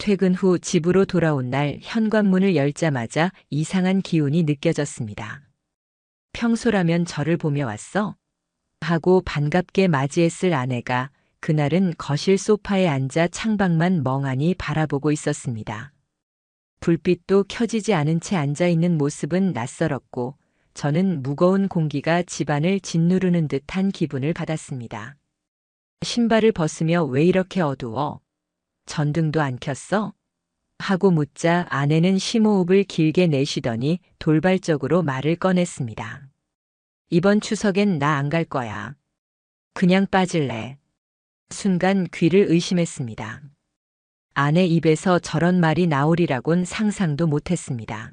퇴근 후 집으로 돌아온 날 현관문을 열자마자 이상한 기운이 느껴졌습니다. 평소라면 저를 보며 왔어? 하고 반갑게 맞이했을 아내가 그날은 거실 소파에 앉아 창밖만 멍하니 바라보고 있었습니다. 불빛도 켜지지 않은 채 앉아있는 모습은 낯설었고 저는 무거운 공기가 집안을 짓누르는 듯한 기분을 받았습니다. 신발을 벗으며 왜 이렇게 어두워? 전등도 안 켰어? 하고 묻자 아내는 심호흡을 길게 내쉬더니 돌발적으로 말을 꺼냈습니다. 이번 추석엔 나 안 갈 거야. 그냥 빠질래. 순간 귀를 의심했습니다. 아내 입에서 저런 말이 나오리라곤 상상도 못했습니다.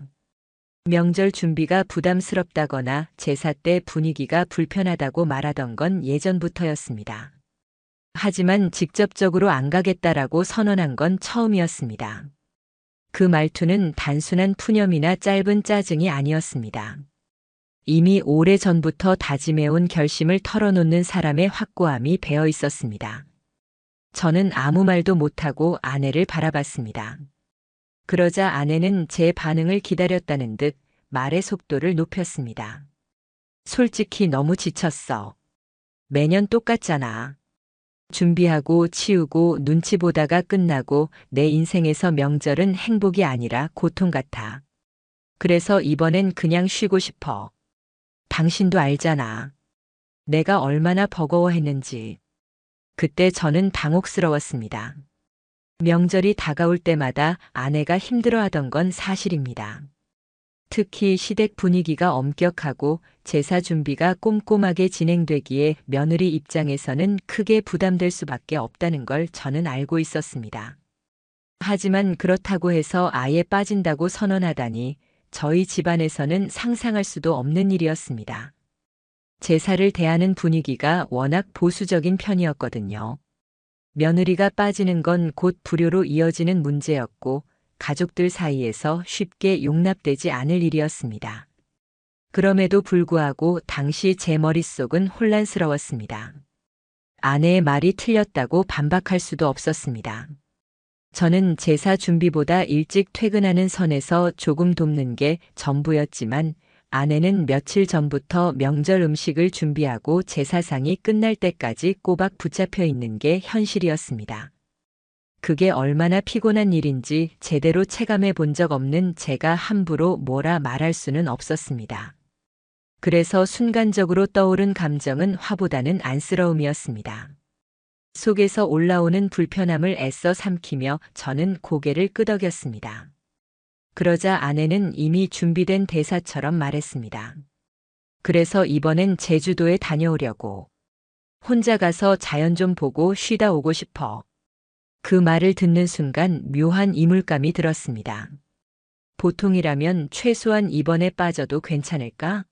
명절 준비가 부담스럽다거나 제사 때 분위기가 불편하다고 말하던 건 예전부터였습니다. 하지만 직접적으로 안 가겠다라고 선언한 건 처음이었습니다. 그 말투는 단순한 푸념이나 짧은 짜증이 아니었습니다. 이미 오래전부터 다짐해온 결심을 털어놓는 사람의 확고함이 배어 있었습니다. 저는 아무 말도 못하고 아내를 바라봤습니다. 그러자 아내는 제 반응을 기다렸다는 듯 말의 속도를 높였습니다. 솔직히 너무 지쳤어. 매년 똑같잖아. 준비하고 치우고 눈치 보다가 끝나고 내 인생에서 명절은 행복이 아니라 고통 같아. 그래서 이번엔 그냥 쉬고 싶어. 당신도 알잖아. 내가 얼마나 버거워했는지. 그때 저는 당혹스러웠습니다. 명절이 다가올 때마다 아내가 힘들어하던 건 사실입니다. 특히 시댁 분위기가 엄격하고 제사 준비가 꼼꼼하게 진행되기에 며느리 입장에서는 크게 부담될 수밖에 없다는 걸 저는 알고 있었습니다. 하지만 그렇다고 해서 아예 빠진다고 선언하다니 저희 집안에서는 상상할 수도 없는 일이었습니다. 제사를 대하는 분위기가 워낙 보수적인 편이었거든요. 며느리가 빠지는 건 곧 불효로 이어지는 문제였고 가족들 사이에서 쉽게 용납되지 않을 일이었습니다. 그럼에도 불구하고 당시 제 머릿속은 혼란스러웠습니다. 아내의 말이 틀렸다고 반박할 수도 없었습니다. 저는 제사 준비보다 일찍 퇴근하는 선에서 조금 돕는 게 전부였지만 아내는 며칠 전부터 명절 음식을 준비하고 제사상이 끝날 때까지 꼬박 붙잡혀 있는 게 현실이었습니다. 그게 얼마나 피곤한 일인지 제대로 체감해 본 적 없는 제가 함부로 뭐라 말할 수는 없었습니다. 그래서 순간적으로 떠오른 감정은 화보다는 안쓰러움이었습니다. 속에서 올라오는 불편함을 애써 삼키며 저는 고개를 끄덕였습니다. 그러자 아내는 이미 준비된 대사처럼 말했습니다. 그래서 이번엔 제주도에 다녀오려고. 혼자 가서 자연 좀 보고 쉬다 오고 싶어. 그 말을 듣는 순간 묘한 이물감이 들었습니다. 보통이라면 최소한 이번에 빠져도 괜찮을까?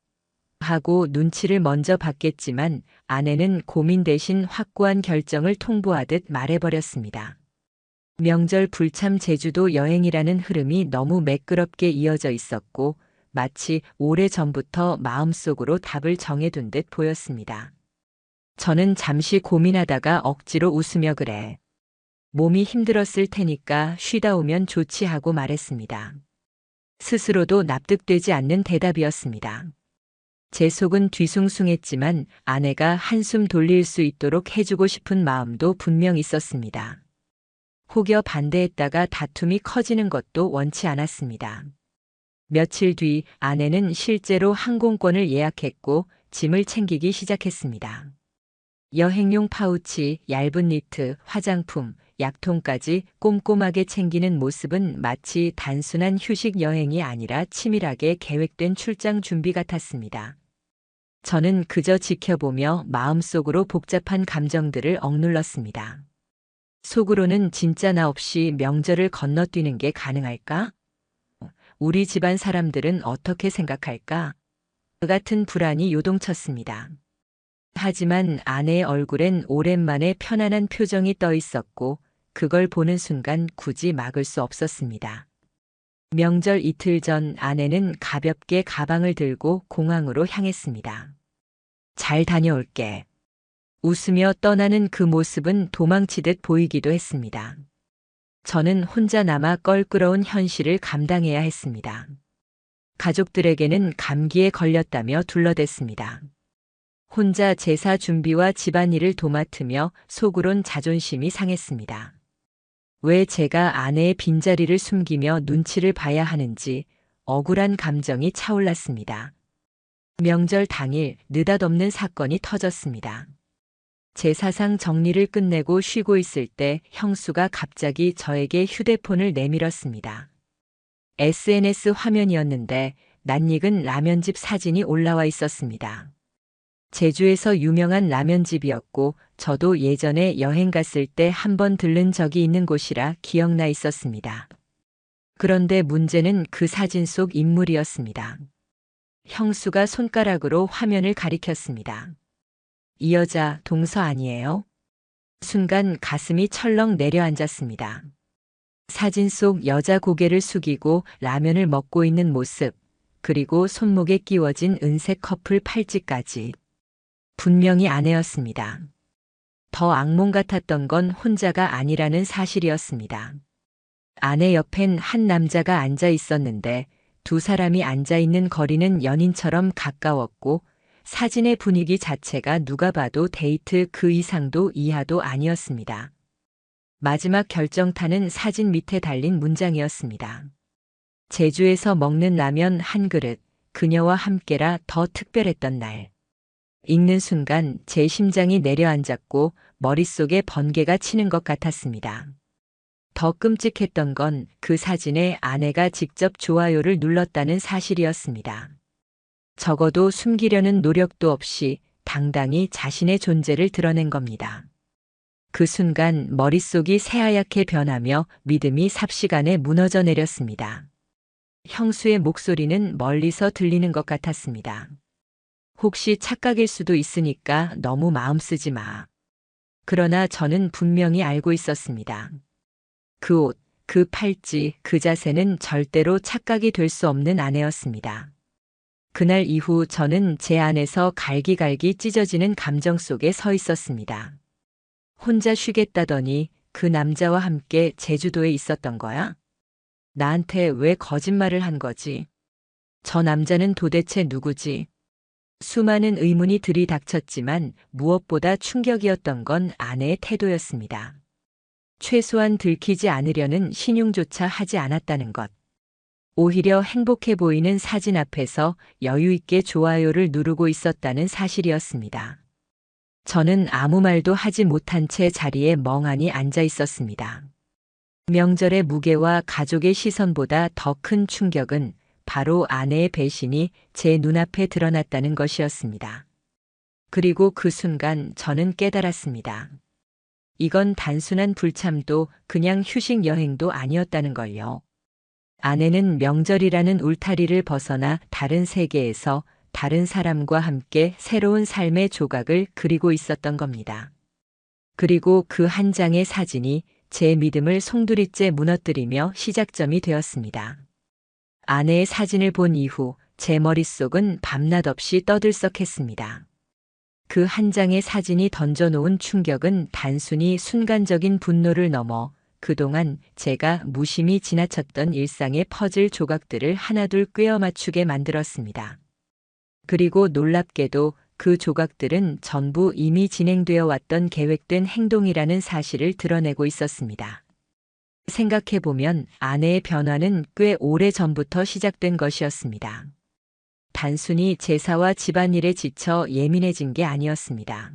하고 눈치를 먼저 봤겠지만 아내는 고민 대신 확고한 결정을 통보하듯 말해버렸습니다. 명절 불참 제주도 여행이라는 흐름이 너무 매끄럽게 이어져 있었고 마치 오래전부터 마음속으로 답을 정해둔 듯 보였습니다. 저는 잠시 고민하다가 억지로 웃으며 그래. 몸이 힘들었을 테니까 쉬다 오면 좋지 하고 말했습니다. 스스로도 납득되지 않는 대답이었습니다. 제 속은 뒤숭숭했지만 아내가 한숨 돌릴 수 있도록 해주고 싶은 마음도 분명 있었습니다. 혹여 반대했다가 다툼이 커지는 것도 원치 않았습니다. 며칠 뒤 아내는 실제로 항공권을 예약했고 짐을 챙기기 시작했습니다. 여행용 파우치, 얇은 니트, 화장품, 약통까지 꼼꼼하게 챙기는 모습은 마치 단순한 휴식 여행이 아니라 치밀하게 계획된 출장 준비 같았습니다. 저는 그저 지켜보며 마음속으로 복잡한 감정들을 억눌렀습니다. 속으로는 진짜 나 없이 명절을 건너뛰는 게 가능할까? 우리 집안 사람들은 어떻게 생각할까? 그 같은 불안이 요동쳤습니다. 하지만 아내의 얼굴엔 오랜만에 편안한 표정이 떠 있었고 그걸 보는 순간 굳이 막을 수 없었습니다. 명절 이틀 전 아내는 가볍게 가방을 들고 공항으로 향했습니다. 잘 다녀올게. 웃으며 떠나는 그 모습은 도망치듯 보이기도 했습니다. 저는 혼자 남아 껄끄러운 현실을 감당해야 했습니다. 가족들에게는 감기에 걸렸다며 둘러댔습니다. 혼자 제사 준비와 집안일을 도맡으며 속으론 자존심이 상했습니다. 왜 제가 아내의 빈자리를 숨기며 눈치를 봐야 하는지 억울한 감정이 차올랐습니다. 명절 당일 느닷없는 사건이 터졌습니다. 제사상 정리를 끝내고 쉬고 있을 때 형수가 갑자기 저에게 휴대폰을 내밀었습니다. SNS 화면이었는데 낯익은 라면집 사진이 올라와 있었습니다. 제주에서 유명한 라면집이었고 저도 예전에 여행 갔을 때 한 번 들른 적이 있는 곳이라 기억나 있었습니다. 그런데 문제는 그 사진 속 인물이었습니다. 형수가 손가락으로 화면을 가리켰습니다. 이 여자 동서 아니에요? 순간 가슴이 철렁 내려앉았습니다. 사진 속 여자 고개를 숙이고 라면을 먹고 있는 모습, 그리고 손목에 끼워진 은색 커플 팔찌까지. 분명히 아내였습니다. 더 악몽 같았던 건 혼자가 아니라는 사실이었습니다. 아내 옆엔 한 남자가 앉아 있었는데 두 사람이 앉아 있는 거리는 연인처럼 가까웠고 사진의 분위기 자체가 누가 봐도 데이트 그 이상도 이하도 아니었습니다. 마지막 결정타는 사진 밑에 달린 문장이었습니다. 제주에서 먹는 라면 한 그릇, 그녀와 함께라 더 특별했던 날. 읽는 순간 제 심장이 내려앉았고 머릿속에 번개가 치는 것 같았습니다. 더 끔찍했던 건 그 사진에 아내가 직접 좋아요를 눌렀다는 사실이었습니다. 적어도 숨기려는 노력도 없이 당당히 자신의 존재를 드러낸 겁니다. 그 순간 머릿속이 새하얗게 변하며 믿음이 삽시간에 무너져 내렸습니다. 형수의 목소리는 멀리서 들리는 것 같았습니다. 혹시 착각일 수도 있으니까 너무 마음 쓰지 마. 그러나 저는 분명히 알고 있었습니다. 그 옷, 그 팔찌, 그 자세는 절대로 착각이 될 수 없는 아내였습니다. 그날 이후 저는 제 안에서 갈기갈기 찢어지는 감정 속에 서 있었습니다. 혼자 쉬겠다더니 그 남자와 함께 제주도에 있었던 거야? 나한테 왜 거짓말을 한 거지? 저 남자는 도대체 누구지? 수많은 의문이 들이닥쳤지만 무엇보다 충격이었던 건 아내의 태도였습니다. 최소한 들키지 않으려는 신용조차 하지 않았다는 것. 오히려 행복해 보이는 사진 앞에서 여유 있게 좋아요를 누르고 있었다는 사실이었습니다. 저는 아무 말도 하지 못한 채 자리에 멍하니 앉아 있었습니다. 명절의 무게와 가족의 시선보다 더 큰 충격은 바로 아내의 배신이 제 눈앞에 드러났다는 것이었습니다. 그리고 그 순간 저는 깨달았습니다. 이건 단순한 불참도 그냥 휴식 여행도 아니었다는 걸요. 아내는 명절이라는 울타리를 벗어나 다른 세계에서 다른 사람과 함께 새로운 삶의 조각을 그리고 있었던 겁니다. 그리고 그 한 장의 사진이 제 믿음을 송두리째 무너뜨리며 시작점이 되었습니다. 아내의 사진을 본 이후 제 머릿속은 밤낮 없이 떠들썩했습니다. 그 한 장의 사진이 던져놓은 충격은 단순히 순간적인 분노를 넘어 그동안 제가 무심히 지나쳤던 일상의 퍼즐 조각들을 하나둘 꿰어 맞추게 만들었습니다. 그리고 놀랍게도 그 조각들은 전부 이미 진행되어 왔던 계획된 행동이라는 사실을 드러내고 있었습니다. 생각해보면 아내의 변화는 꽤 오래 전부터 시작된 것이었습니다. 단순히 제사와 집안일에 지쳐 예민해진 게 아니었습니다.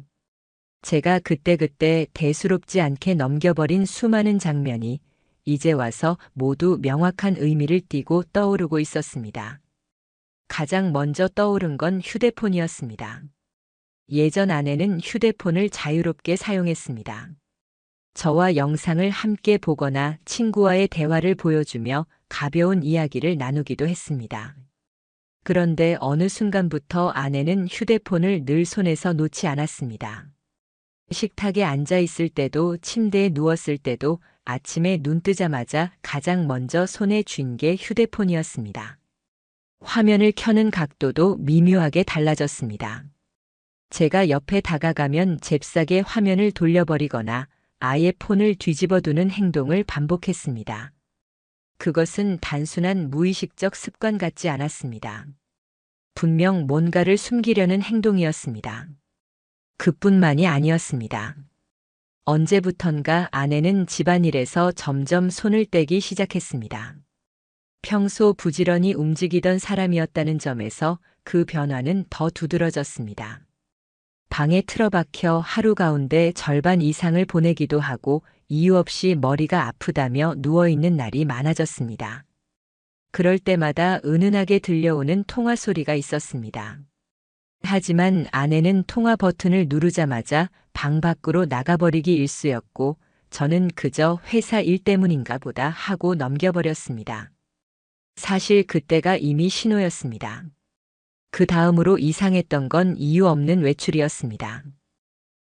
제가 그때그때 대수롭지 않게 넘겨버린 수많은 장면이 이제 와서 모두 명확한 의미를 띠고 떠오르고 있었습니다. 가장 먼저 떠오른 건 휴대폰이었습니다. 예전 아내는 휴대폰을 자유롭게 사용했습니다. 저와 영상을 함께 보거나 친구와의 대화를 보여주며 가벼운 이야기를 나누기도 했습니다. 그런데 어느 순간부터 아내는 휴대폰을 늘 손에서 놓지 않았습니다. 식탁에 앉아 있을 때도 침대에 누웠을 때도 아침에 눈 뜨자마자 가장 먼저 손에 쥔 게 휴대폰이었습니다. 화면을 켜는 각도도 미묘하게 달라졌습니다. 제가 옆에 다가가면 잽싸게 화면을 돌려버리거나 아예 폰을 뒤집어두는 행동을 반복했습니다. 그것은 단순한 무의식적 습관 같지 않았습니다. 분명 뭔가를 숨기려는 행동이었습니다. 그뿐만이 아니었습니다. 언제부턴가 아내는 집안일에서 점점 손을 떼기 시작했습니다. 평소 부지런히 움직이던 사람이었다는 점에서 그 변화는 더 두드러졌습니다. 방에 틀어박혀 하루 가운데 절반 이상을 보내기도 하고 이유 없이 머리가 아프다며 누워있는 날이 많아졌습니다. 그럴 때마다 은은하게 들려오는 통화 소리가 있었습니다. 하지만 아내는 통화 버튼을 누르자마자 방 밖으로 나가버리기 일쑤였고 저는 그저 회사 일 때문인가 보다 하고 넘겨버렸습니다. 사실 그때가 이미 신호였습니다. 그 다음으로 이상했던 건 이유 없는 외출이었습니다.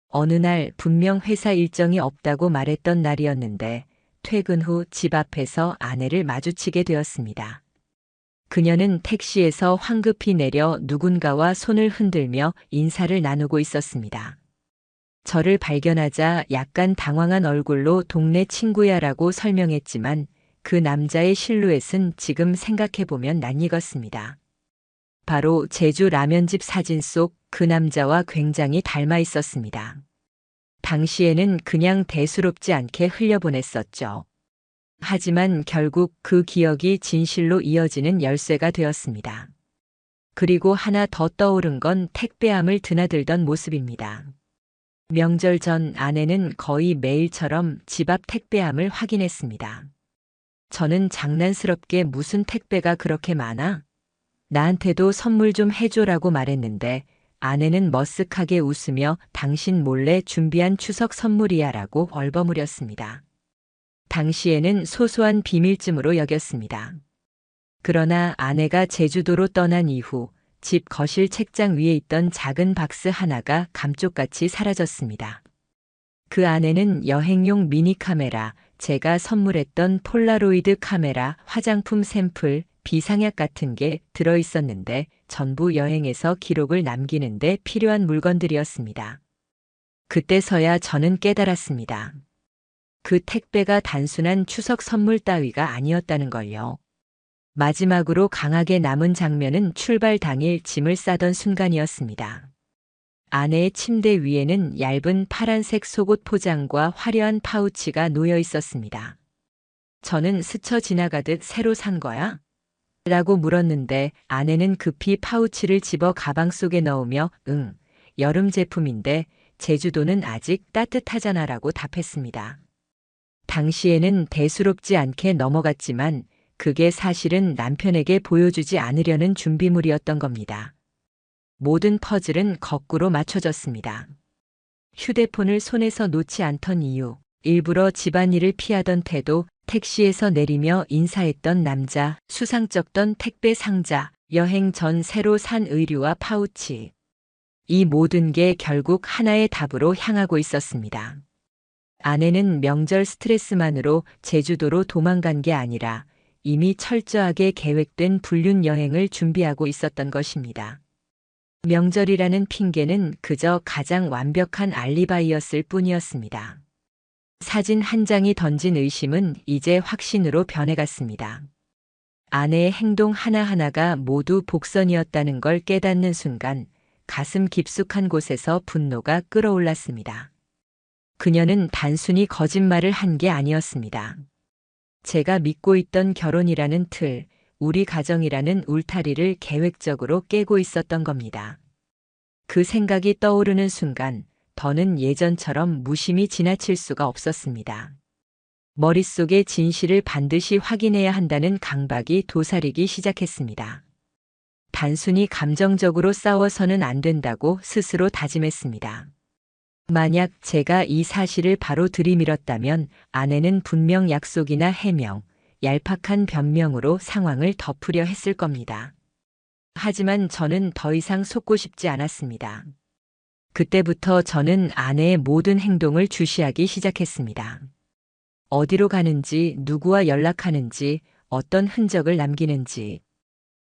어느 날 분명 회사 일정이 없다고 말했던 날이었는데 퇴근 후 집 앞에서 아내를 마주치게 되었습니다. 그녀는 택시에서 황급히 내려 누군가와 손을 흔들며 인사를 나누고 있었습니다. 저를 발견하자 약간 당황한 얼굴로 동네 친구야라고 설명했지만 그 남자의 실루엣은 지금 생각해보면 낯익었습니다. 바로 제주 라면집 사진 속 그 남자와 굉장히 닮아 있었습니다. 당시에는 그냥 대수롭지 않게 흘려보냈었죠. 하지만 결국 그 기억이 진실로 이어지는 열쇠가 되었습니다. 그리고 하나 더 떠오른 건 택배함을 드나들던 모습입니다. 명절 전 아내는 거의 매일처럼 집 앞 택배함을 확인했습니다. 저는 장난스럽게 무슨 택배가 그렇게 많아? 나한테도 선물 좀 해줘라고 말했는데 아내는 머쓱하게 웃으며 당신 몰래 준비한 추석 선물이야 라고 얼버무렸습니다. 당시에는 소소한 비밀쯤으로 여겼습니다. 그러나 아내가 제주도로 떠난 이후 집 거실 책장 위에 있던 작은 박스 하나가 감쪽같이 사라졌습니다. 그 안에는 여행용 미니 카메라, 제가 선물했던 폴라로이드 카메라, 화장품 샘플, 비상약 같은 게 들어있었는데 전부 여행에서 기록을 남기는 데 필요한 물건들이었습니다. 그때서야 저는 깨달았습니다. 그 택배가 단순한 추석 선물 따위가 아니었다는 걸요. 마지막으로 강하게 남은 장면은 출발 당일 짐을 싸던 순간이었습니다. 아내의 침대 위에는 얇은 파란색 속옷 포장과 화려한 파우치가 놓여 있었습니다. 저는 스쳐 지나가듯 새로 산 거야? 라고 물었는데 아내는 급히 파우치를 집어 가방 속에 넣으며 응, 여름 제품인데 제주도는 아직 따뜻하잖아 라고 답했습니다. 당시에는 대수롭지 않게 넘어갔지만 그게 사실은 남편에게 보여주지 않으려는 준비물이었던 겁니다. 모든 퍼즐은 거꾸로 맞춰졌습니다. 휴대폰을 손에서 놓지 않던 이유, 일부러 집안일을 피하던 태도, 택시에서 내리며 인사했던 남자, 수상쩍던 택배 상자, 여행 전 새로 산 의류와 파우치. 이 모든 게 결국 하나의 답으로 향하고 있었습니다. 아내는 명절 스트레스만으로 제주도로 도망간 게 아니라 이미 철저하게 계획된 불륜 여행을 준비하고 있었던 것입니다. 명절이라는 핑계는 그저 가장 완벽한 알리바이였을 뿐이었습니다. 사진 한 장이 던진 의심은 이제 확신으로 변해갔습니다. 아내의 행동 하나하나가 모두 복선이었다는 걸 깨닫는 순간 가슴 깊숙한 곳에서 분노가 끓어올랐습니다. 그녀는 단순히 거짓말을 한 게 아니었습니다. 제가 믿고 있던 결혼이라는 틀, 우리 가정이라는 울타리를 계획적으로 깨고 있었던 겁니다. 그 생각이 떠오르는 순간 더는 예전처럼 무심히 지나칠 수가 없었습니다. 머릿속의 진실을 반드시 확인해야 한다는 강박이 도사리기 시작했습니다. 단순히 감정적으로 싸워서는 안 된다고 스스로 다짐했습니다. 만약 제가 이 사실을 바로 들이밀었다면 아내는 분명 약속이나 해명, 얄팍한 변명으로 상황을 덮으려 했을 겁니다. 하지만 저는 더 이상 속고 싶지 않았습니다. 그때부터 저는 아내의 모든 행동을 주시하기 시작했습니다. 어디로 가는지, 누구와 연락하는지, 어떤 흔적을 남기는지.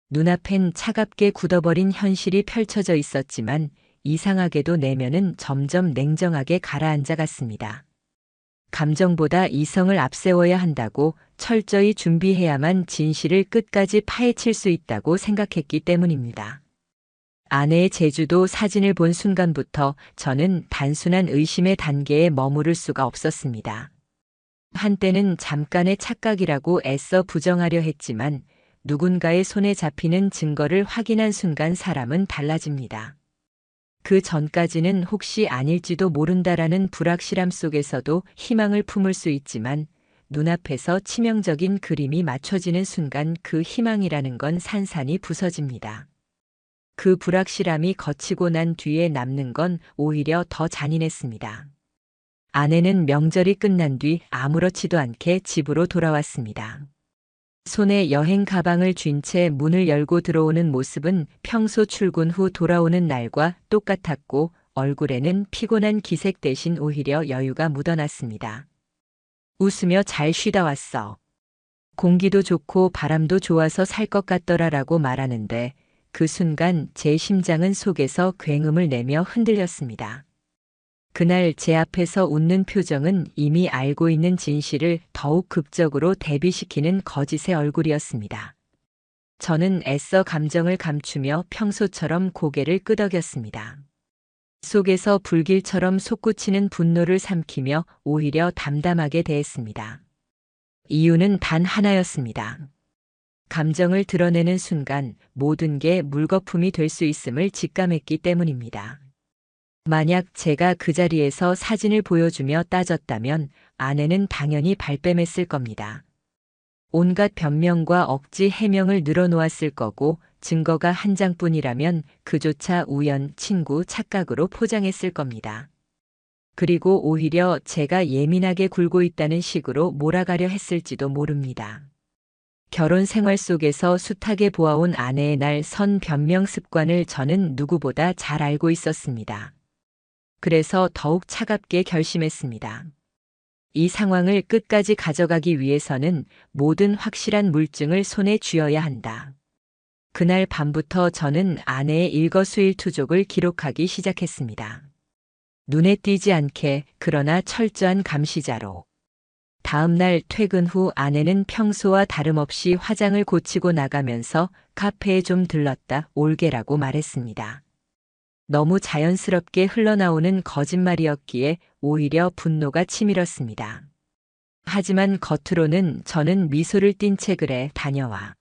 눈앞엔 차갑게 굳어버린 현실이 펼쳐져 있었지만 이상하게도 내면은 점점 냉정하게 가라앉아 갔습니다. 감정보다 이성을 앞세워야 한다고 철저히 준비해야만 진실을 끝까지 파헤칠 수 있다고 생각했기 때문입니다. 아내의 제주도 사진을 본 순간부터 저는 단순한 의심의 단계에 머무를 수가 없었습니다. 한때는 잠깐의 착각이라고 애써 부정하려 했지만 누군가의 손에 잡히는 증거를 확인한 순간 사람은 달라집니다. 그 전까지는 혹시 아닐지도 모른다라는 불확실함 속에서도 희망을 품을 수 있지만 눈앞에서 치명적인 그림이 맞춰지는 순간 그 희망이라는 건 산산이 부서집니다. 그 불확실함이 거치고 난 뒤에 남는 건 오히려 더 잔인했습니다. 아내는 명절이 끝난 뒤 아무렇지도 않게 집으로 돌아왔습니다. 손에 여행 가방을 쥔 채 문을 열고 들어오는 모습은 평소 출근 후 돌아오는 날과 똑같았고 얼굴에는 피곤한 기색 대신 오히려 여유가 묻어났습니다. 웃으며 잘 쉬다 왔어. 공기도 좋고 바람도 좋아서 살 것 같더라라고 말하는데 그 순간 제 심장은 속에서 굉음을 내며 흔들렸습니다. 그날 제 앞에서 웃는 표정은 이미 알고 있는 진실을 더욱 극적으로 대비시키는 거짓의 얼굴이었습니다. 저는 애써 감정을 감추며 평소처럼 고개를 끄덕였습니다. 속에서 불길처럼 솟구치는 분노를 삼키며 오히려 담담하게 대했습니다. 이유는 단 하나였습니다. 감정을 드러내는 순간 모든 게 물거품이 될 수 있음을 직감했기 때문입니다. 만약 제가 그 자리에서 사진을 보여주며 따졌다면 아내는 당연히 발뺌했을 겁니다. 온갖 변명과 억지 해명을 늘어놓았을 거고 증거가 한 장뿐이라면 그조차 우연, 친구, 착각으로 포장했을 겁니다. 그리고 오히려 제가 예민하게 굴고 있다는 식으로 몰아가려 했을지도 모릅니다. 결혼 생활 속에서 숱하게 보아온 아내의 날 선 변명 습관을 저는 누구보다 잘 알고 있었습니다. 그래서 더욱 차갑게 결심했습니다. 이 상황을 끝까지 가져가기 위해서는 모든 확실한 물증을 손에 쥐어야 한다. 그날 밤부터 저는 아내의 일거수일투족을 기록하기 시작했습니다. 눈에 띄지 않게 그러나 철저한 감시자로. 다음 날 퇴근 후 아내는 평소와 다름없이 화장을 고치고 나가면서 카페에 좀 들렀다 올게라고 말했습니다. 너무 자연스럽게 흘러나오는 거짓말이었기에 오히려 분노가 치밀었습니다. 하지만 겉으로는 저는 미소를 띤 채 그래 다녀와.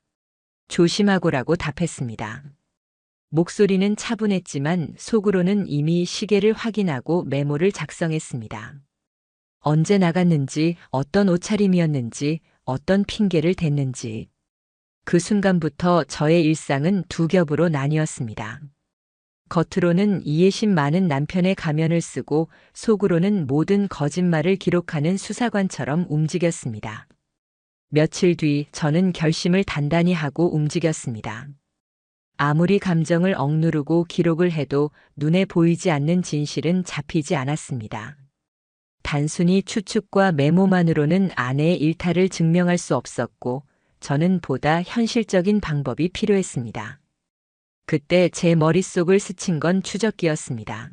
조심하고라고 답했습니다. 목소리는 차분했지만 속으로는 이미 시계를 확인하고 메모를 작성했습니다. 언제 나갔는지, 어떤 옷차림이었는지, 어떤 핑계를 댔는지. 그 순간부터 저의 일상은 두 겹으로 나뉘었습니다. 겉으로는 이해심 많은 남편의 가면을 쓰고 속으로는 모든 거짓말을 기록하는 수사관처럼 움직였습니다. 며칠 뒤 저는 결심을 단단히 하고 움직였습니다. 아무리 감정을 억누르고 기록을 해도 눈에 보이지 않는 진실은 잡히지 않았습니다. 단순히 추측과 메모만으로는 아내의 일탈을 증명할 수 없었고 저는 보다 현실적인 방법이 필요했습니다. 그때 제 머릿속을 스친 건 추적기였습니다.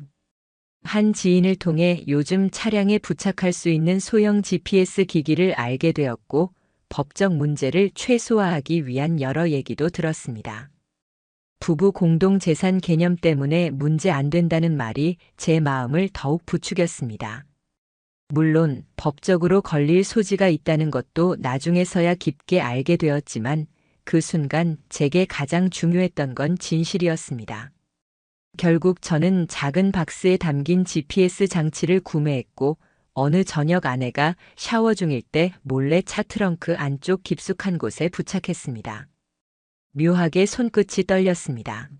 한 지인을 통해 요즘 차량에 부착할 수 있는 소형 GPS 기기를 알게 되었고 법적 문제를 최소화하기 위한 여러 얘기도 들었습니다. 부부 공동재산 개념 때문에 문제 안 된다는 말이 제 마음을 더욱 부추겼습니다. 물론 법적으로 걸릴 소지가 있다는 것도 나중에서야 깊게 알게 되었지만 그 순간 제게 가장 중요했던 건 진실이었습니다. 결국 저는 작은 박스에 담긴 GPS 장치를 구매했고 어느 저녁 아내가 샤워 중일 때 몰래 차 트렁크 안쪽 깊숙한 곳에 부착했습니다. 묘하게 손끝이 떨렸습니다.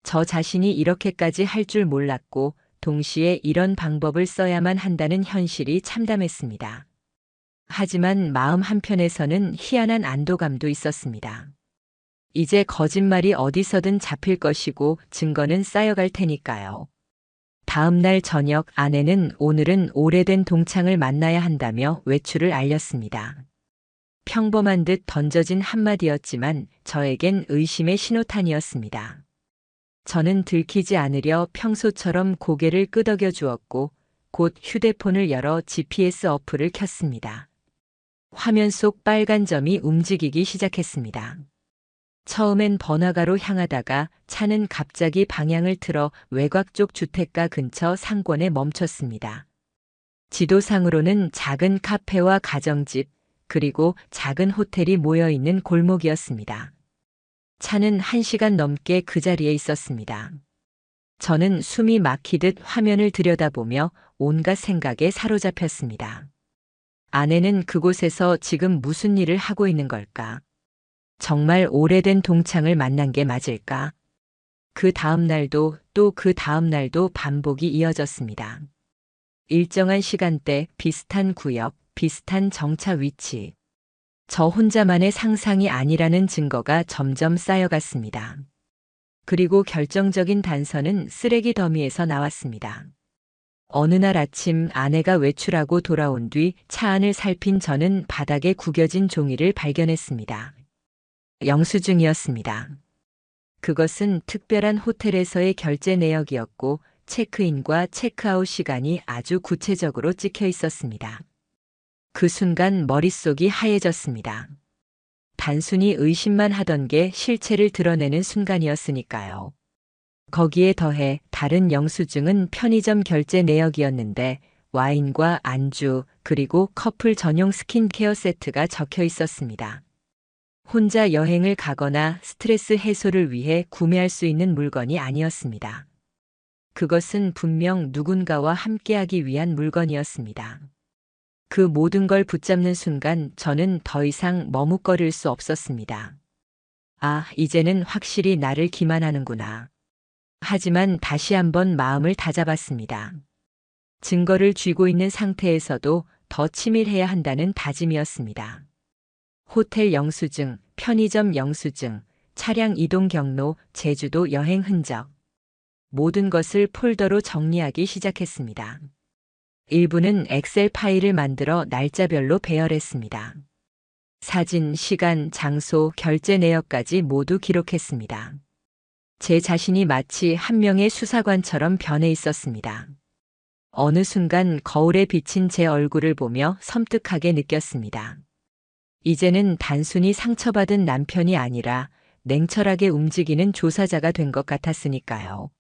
저 자신이 이렇게까지 할 줄 몰랐고 동시에 이런 방법을 써야만 한다는 현실이 참담했습니다. 하지만 마음 한편에서는 희한한 안도감도 있었습니다. 이제 거짓말이 어디서든 잡힐 것이고 증거는 쌓여갈 테니까요. 다음 날 저녁 아내는 오늘은 오래된 동창을 만나야 한다며 외출을 알렸습니다. 평범한 듯 던져진 한마디였지만 저에겐 의심의 신호탄이었습니다. 저는 들키지 않으려 평소처럼 고개를 끄덕여 주었고 곧 휴대폰을 열어 GPS 어플을 켰습니다. 화면 속 빨간 점이 움직이기 시작했습니다. 처음엔 번화가로 향하다가 차는 갑자기 방향을 틀어 외곽 쪽 주택가 근처 상권에 멈췄습니다. 지도상으로는 작은 카페와 가정집, 그리고 작은 호텔이 모여 있는 골목이었습니다. 차는 1시간 넘게 그 자리에 있었습니다. 저는 숨이 막히듯 화면을 들여다보며 온갖 생각에 사로잡혔습니다. 아내는 그곳에서 지금 무슨 일을 하고 있는 걸까? 정말 오래된 동창을 만난 게 맞을까? 그 다음 날도 또 그 다음 날도 반복이 이어졌습니다. 일정한 시간대, 비슷한 구역, 비슷한 정차 위치. 저 혼자만의 상상이 아니라는 증거가 점점 쌓여갔습니다. 그리고 결정적인 단서는 쓰레기 더미에서 나왔습니다. 어느 날 아침 아내가 외출하고 돌아온 뒤 차 안을 살핀 저는 바닥에 구겨진 종이를 발견했습니다. 영수증이었습니다. 그것은 특별한 호텔에서의 결제 내역이었고 체크인과 체크아웃 시간이 아주 구체적으로 찍혀 있었습니다. 그 순간 머릿속이 하얘졌습니다. 단순히 의심만 하던 게 실체를 드러내는 순간이었으니까요. 거기에 더해 다른 영수증은 편의점 결제 내역이었는데 와인과 안주 그리고 커플 전용 스킨케어 세트가 적혀 있었습니다. 혼자 여행을 가거나 스트레스 해소를 위해 구매할 수 있는 물건이 아니었습니다. 그것은 분명 누군가와 함께하기 위한 물건이었습니다. 그 모든 걸 붙잡는 순간 저는 더 이상 머뭇거릴 수 없었습니다. 아, 이제는 확실히 나를 기만하는구나. 하지만 다시 한번 마음을 다잡았습니다. 증거를 쥐고 있는 상태에서도 더 치밀해야 한다는 다짐이었습니다. 호텔 영수증, 편의점 영수증, 차량 이동 경로, 제주도 여행 흔적. 모든 것을 폴더로 정리하기 시작했습니다. 일부는 엑셀 파일을 만들어 날짜별로 배열했습니다. 사진, 시간, 장소, 결제 내역까지 모두 기록했습니다. 제 자신이 마치 한 명의 수사관처럼 변해 있었습니다. 어느 순간 거울에 비친 제 얼굴을 보며 섬뜩하게 느꼈습니다. 이제는 단순히 상처받은 남편이 아니라 냉철하게 움직이는 조사자가 된 것 같았으니까요.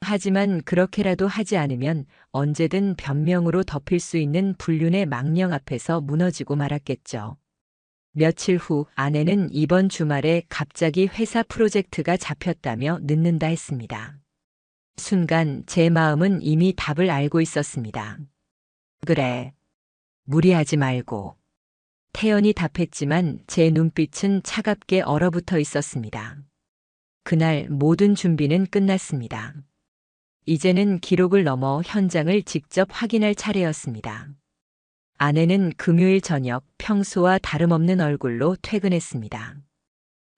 하지만 그렇게라도 하지 않으면 언제든 변명으로 덮일 수 있는 불륜의 망령 앞에서 무너지고 말았겠죠. 며칠 후 아내는 이번 주말에 갑자기 회사 프로젝트가 잡혔다며 늦는다 했습니다. 순간 제 마음은 이미 답을 알고 있었습니다. 그래, 무리하지 말고. 태연이 답했지만 제 눈빛은 차갑게 얼어붙어 있었습니다. 그날 모든 준비는 끝났습니다. 이제는 기록을 넘어 현장을 직접 확인할 차례였습니다. 아내는 금요일 저녁 평소와 다름없는 얼굴로 퇴근했습니다.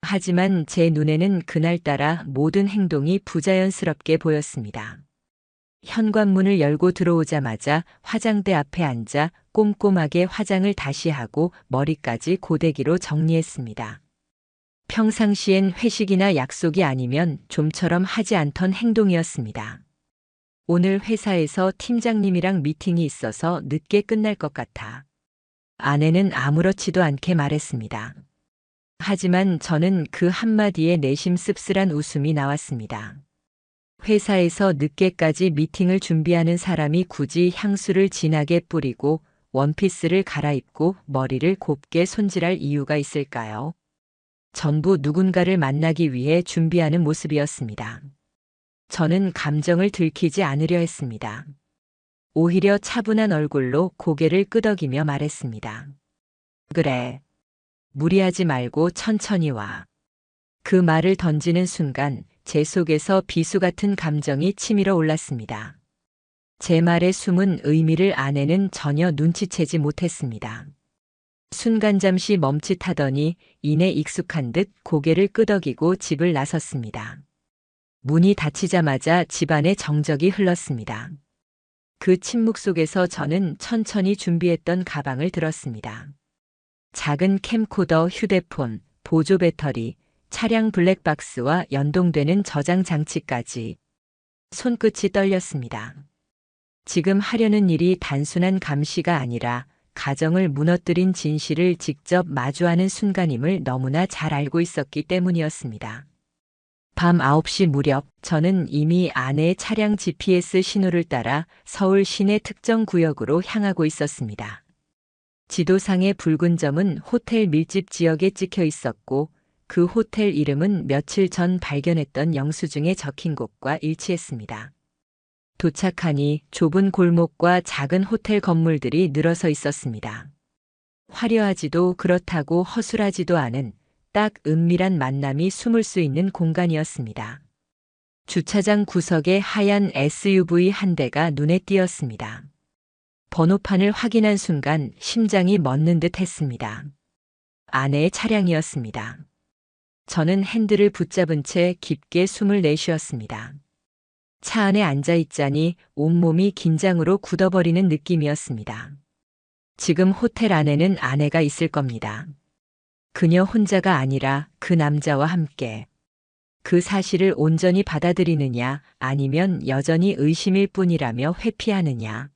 하지만 제 눈에는 그날따라 모든 행동이 부자연스럽게 보였습니다. 현관문을 열고 들어오자마자 화장대 앞에 앉아 꼼꼼하게 화장을 다시 하고 머리까지 고데기로 정리했습니다. 평상시엔 회식이나 약속이 아니면 좀처럼 하지 않던 행동이었습니다. 오늘 회사에서 팀장님이랑 미팅이 있어서 늦게 끝날 것 같아. 아내는 아무렇지도 않게 말했습니다. 하지만 저는 그 한마디에 내심 씁쓸한 웃음이 나왔습니다. 회사에서 늦게까지 미팅을 준비하는 사람이 굳이 향수를 진하게 뿌리고 원피스를 갈아입고 머리를 곱게 손질할 이유가 있을까요? 전부 누군가를 만나기 위해 준비하는 모습이었습니다. 저는 감정을 들키지 않으려 했습니다. 오히려 차분한 얼굴로 고개를 끄덕이며 말했습니다. 그래. 무리하지 말고 천천히 와. 그 말을 던지는 순간 제 속에서 비수 같은 감정이 치밀어 올랐습니다. 제 말의 숨은 의미를 아내는 전혀 눈치채지 못했습니다. 순간 잠시 멈칫하더니 이내 익숙한 듯 고개를 끄덕이고 집을 나섰습니다. 문이 닫히자마자 집안에 정적이 흘렀습니다. 그 침묵 속에서 저는 천천히 준비했던 가방을 들었습니다. 작은 캠코더, 휴대폰, 보조 배터리, 차량 블랙박스와 연동되는 저장 장치까지. 손끝이 떨렸습니다. 지금 하려는 일이 단순한 감시가 아니라 가정을 무너뜨린 진실을 직접 마주하는 순간임을 너무나 잘 알고 있었기 때문이었습니다. 밤 9시 무렵 저는 이미 아내의 차량 GPS 신호를 따라 서울 시내 특정 구역으로 향하고 있었습니다. 지도상의 붉은 점은 호텔 밀집 지역에 찍혀 있었고 그 호텔 이름은 며칠 전 발견했던 영수증에 적힌 곳과 일치했습니다. 도착하니 좁은 골목과 작은 호텔 건물들이 늘어서 있었습니다. 화려하지도 그렇다고 허술하지도 않은 딱 은밀한 만남이 숨을 수 있는 공간이었습니다. 주차장 구석에 하얀 SUV 한 대가 눈에 띄었습니다. 번호판을 확인한 순간 심장이 멎는 듯 했습니다. 아내의 차량이었습니다. 저는 핸들을 붙잡은 채 깊게 숨을 내쉬었습니다. 차 안에 앉아 있자니 온몸이 긴장으로 굳어버리는 느낌이었습니다. 지금 호텔 안에는 아내가 있을 겁니다. 그녀 혼자가 아니라 그 남자와 함께. 그 사실을 온전히 받아들이느냐 아니면 여전히 의심일 뿐이라며 회피하느냐.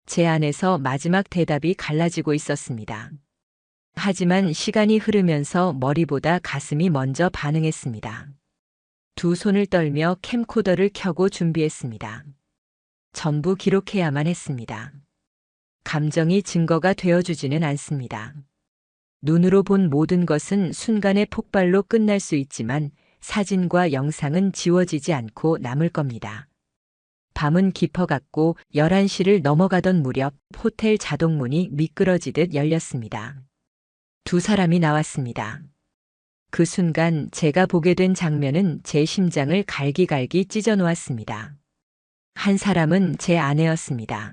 제 안에서 마지막 대답이 갈라지고 있었습니다. 하지만 시간이 흐르면서 머리보다 가슴이 먼저 반응했습니다. 두 손을 떨며 캠코더를 켜고 준비했습니다. 전부 기록해야만 했습니다. 감정이 증거가 되어주지는 않습니다. 눈으로 본 모든 것은 순간의 폭발로 끝날 수 있지만 사진과 영상은 지워지지 않고 남을 겁니다. 밤은 깊어갔고 11시를 넘어가던 무렵 호텔 자동문이 미끄러지듯 열렸습니다. 두 사람이 나왔습니다. 그 순간 제가 보게 된 장면은 제 심장을 갈기갈기 찢어 놓았습니다. 한 사람은 제 아내였습니다.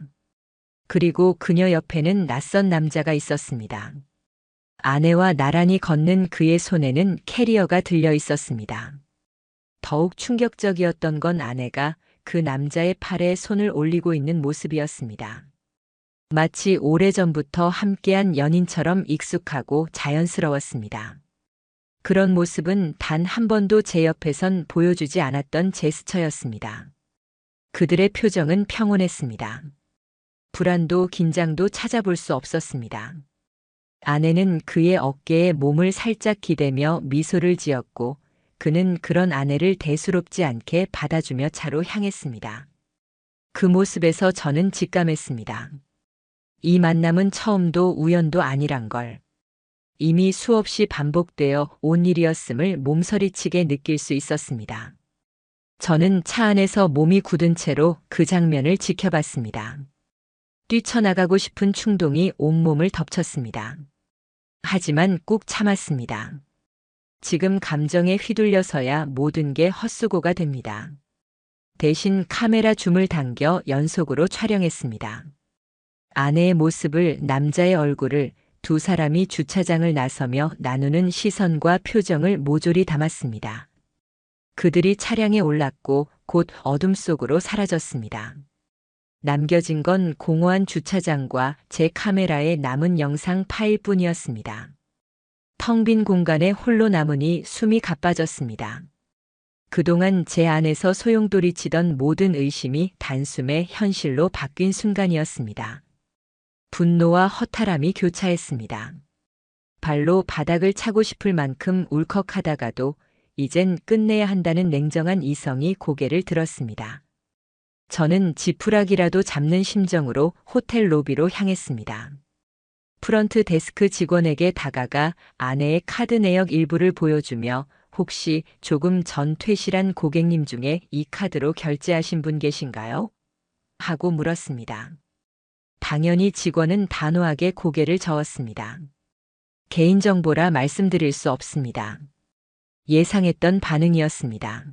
그리고 그녀 옆에는 낯선 남자가 있었습니다. 아내와 나란히 걷는 그의 손에는 캐리어가 들려 있었습니다. 더욱 충격적이었던 건 아내가 그 남자의 팔에 손을 올리고 있는 모습이었습니다. 마치 오래전부터 함께한 연인처럼 익숙하고 자연스러웠습니다. 그런 모습은 단 한 번도 제 옆에선 보여주지 않았던 제스처였습니다. 그들의 표정은 평온했습니다. 불안도 긴장도 찾아볼 수 없었습니다. 아내는 그의 어깨에 몸을 살짝 기대며 미소를 지었고 그는 그런 아내를 대수롭지 않게 받아주며 차로 향했습니다. 그 모습에서 저는 직감했습니다. 이 만남은 처음도 우연도 아니란 걸. 이미 수없이 반복되어 온 일이었음을 몸서리치게 느낄 수 있었습니다. 저는 차 안에서 몸이 굳은 채로 그 장면을 지켜봤습니다. 뛰쳐나가고 싶은 충동이 온몸을 덮쳤습니다. 하지만 꾹 참았습니다. 지금 감정에 휘둘려서야 모든 게 헛수고가 됩니다. 대신 카메라 줌을 당겨 연속으로 촬영했습니다. 아내의 모습을, 남자의 얼굴을, 두 사람이 주차장을 나서며 나누는 시선과 표정을 모조리 담았습니다. 그들이 차량에 올랐고 곧 어둠 속으로 사라졌습니다. 남겨진 건 공허한 주차장과 제 카메라에 남은 영상 파일뿐이었습니다. 텅 빈 공간에 홀로 남으니 숨이 가빠졌습니다. 그동안 제 안에서 소용돌이치던 모든 의심이 단숨에 현실로 바뀐 순간이었습니다. 분노와 허탈함이 교차했습니다. 발로 바닥을 차고 싶을 만큼 울컥하다가도 이젠 끝내야 한다는 냉정한 이성이 고개를 들었습니다. 저는 지푸라기라도 잡는 심정으로 호텔 로비로 향했습니다. 프런트 데스크 직원에게 다가가 아내의 카드 내역 일부를 보여주며 혹시 조금 전 퇴실한 고객님 중에 이 카드로 결제하신 분 계신가요? 하고 물었습니다. 당연히 직원은 단호하게 고개를 저었습니다. 개인정보라 말씀드릴 수 없습니다. 예상했던 반응이었습니다.